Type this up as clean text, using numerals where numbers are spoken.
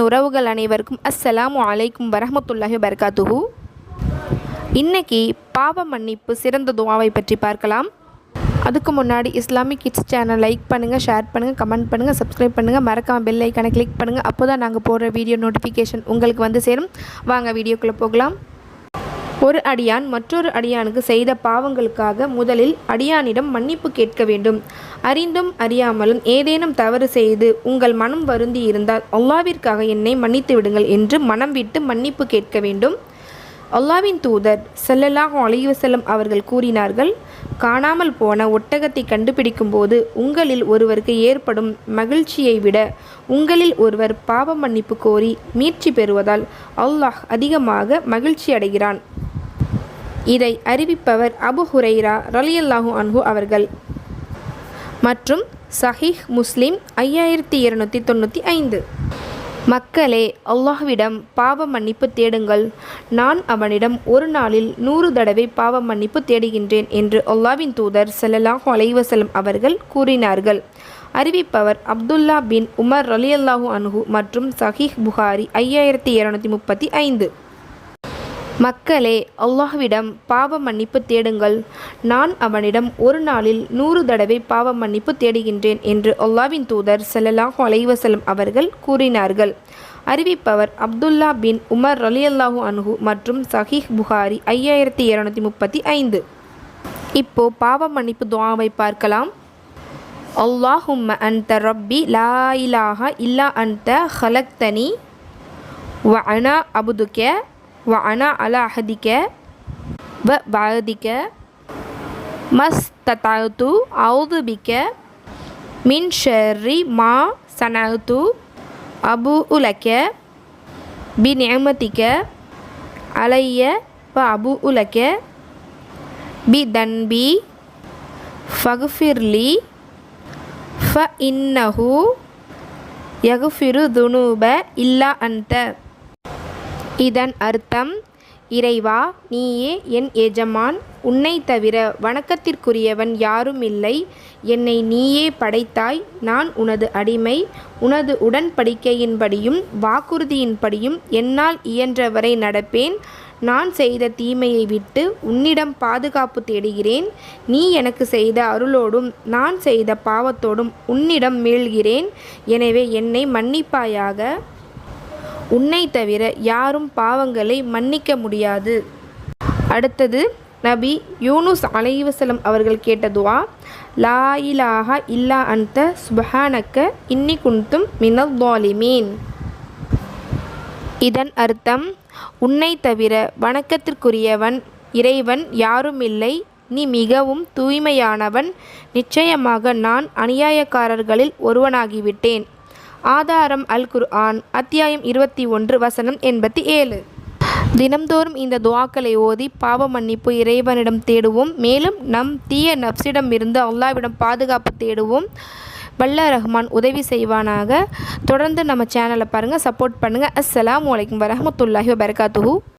என் உறவுகள் அனைவருக்கும் அஸ்ஸலாமு அலைக்கும் வரஹ்மத்துல்லாஹி வபரகாத்துஹு. இன்னைக்கு பாவ மன்னிப்பு சிறந்த துஆவை பற்றி பார்க்கலாம். அதுக்கு முன்னாடி இஸ்லாமிக் கிட்ஸ் சேனல் லைக் பண்ணுங்கள், ஷேர் பண்ணுங்கள், கமெண்ட் பண்ணுங்கள், சப்ஸ்கிரைப் பண்ணுங்கள், மறக்காமல் பெல் ஐக்கானை கிளிக் பண்ணுங்கள். அப்போ தான் நாங்கள் போடுற வீடியோ நோட்டிஃபிகேஷன் உங்களுக்கு வந்து சேரும். வாங்க வீடியோக்குள்ளே போகலாம். ஒரு அடியான் மற்றொரு அடியானுக்கு செய்த பாவங்களுக்காக முதலில் அடியானிடம் மன்னிப்பு கேட்க வேண்டும். அறிந்தும் அறியாமலும் ஏதேனும் தவறு செய்து உங்கள் மனம் வருந்தி இருந்தால் அல்லாஹ்விற்காக என்னை மன்னித்து விடுங்கள் என்று மனம் விட்டு மன்னிப்பு கேட்க வேண்டும். அல்லாஹ்வின் தூதர் ஸல்லல்லாஹு அலைஹி வஸல்லம் அவர்கள் கூறினார்கள், காணாமல் போன ஒட்டகத்தை கண்டுபிடிக்கும் போது உங்களில் ஒருவருக்கு ஏற்படும் மகிழ்ச்சியை விட உங்களில் ஒருவர் பாவ மன்னிப்பு கோரி மீட்சி பெறுவதால் அல்லாஹ் அதிகமாக மகிழ்ச்சி அடைகிறான். இதை அறிவிப்பவர் அபு ஹுரைரா ரலியல்லாஹு அன்ஹு அவர்கள். மற்றும் சஹீஹ் முஸ்லிம் 5295. மக்களே, அல்லாஹ்விடம் பாவ மன்னிப்பு தேடுங்கள். நான் அவனிடம் ஒரு நாளில் 100 தடவை பாவ மன்னிப்பு தேடுகின்றேன் என்று அல்லாஹ்வின் தூதர் ஸல்லல்லாஹு அலைஹி வஸல்லம் அவர்கள் கூறினார்கள். அறிவிப்பவர் அப்துல்லா பின் உமர் ரலியல்லாஹு அன்ஹு மற்றும் சஹீஹ் புகாரி 5235. மக்களே, அல்லாஹ்விடம் பாவ மன்னிப்பு தேடுங்கள். நான் அவனிடம் ஒரு நாளில் 100 தடவை பாவ மன்னிப்பு தேடுகின்றேன் என்று அல்லாஹ்வின் தூதர் ஸல்லல்லாஹு அலைஹி வஸல்லம் அவர்கள் கூறினார்கள். அறிவிப்பவர் அப்துல்லா பின் உமர் ரலியல்லாஹு அன்ஹு மற்றும் சஹீஹ் புகாரி 5235. இப்போ பாவ மன்னிப்பு துஆவை பார்க்கலாம். அல்லாஹும்ம அன்த ரப்பி லா இலாஹா இல்லா அன்த ஹலக்தனி வ அனா அபுதுக வஅனா அலா அஹதிக வ வஅதிக மஸ்ததஅது அஊது பிக மின் ஷர்ரி மா ஸனஅது அபூஉ லக பிநிஅமதிக அலைய வ அபூஉ லக பிதன்பி ஃபக்ஃபிர்லி ஃபஇன்னஹு யக்ஃபிரு துனூப இல்லா அன்த. இதன் அர்த்தம், இறைவா, நீயே என் எஜமான், உன்னை தவிர வணக்கத்திற்குரியவன் யாரும் இல்லை. என்னை நீயே படைத்தாய். நான் உனது அடிமை. உனது உடன்படிக்கையின்படியும் வாக்குறுதியின்படியும் என்னால் இயன்றவரை நடப்பேன். நான் செய்த தீமையை விட்டு உன்னிடம் பாதுகாப்பு தேடுகிறேன். நீ எனக்கு செய்த அருளோடும் நான் செய்த பாவத்தோடும் உன்னிடம் மீள்கிறேன். எனவே என்னை மன்னிப்பாயாக. உன்னை தவிர யாரும் பாவங்களை மன்னிக்க முடியாது. அடுத்தது நபி யூனுஸ் அலைஹி வஸல்லம் அவர்கள் கேட்ட துஆ, லா இலாஹா இல்லா அன்த சுப்ஹானக்க இன்னி குன்தும் மினல் ஸாலிமீன். இதன் அர்த்தம், உன்னை தவிர வணக்கத்திற்குரியவன் இறைவன் யாரும் இல்லை. நீ மிகவும் தூய்மையானவன். நிச்சயமாக நான் அநியாயக்காரர்களில் ஒருவனாகிவிட்டேன். ஆதாரம் அல் குர்ஆன் அத்தியாயம் 21 வசனம் 87. தினம்தோறும் இந்த துஆக்களை ஓதி பாவ மன்னிப்பு இறைவனிடம் தேடுவோம். மேலும் நம் தீய நப்சிடம் இருந்து அல்லாஹ்விடம் பாதுகாப்பு தேடுவோம். வல்ல ரஹ்மான் உதவி செய்வானாக. தொடர்ந்து நம்ம சேனலை பாருங்கள், சப்போர்ட் பண்ணுங்கள். அஸ்ஸலாமு அலைக்கும் வரஹ்மத்துல்லாஹி வபரகாத்துஹு.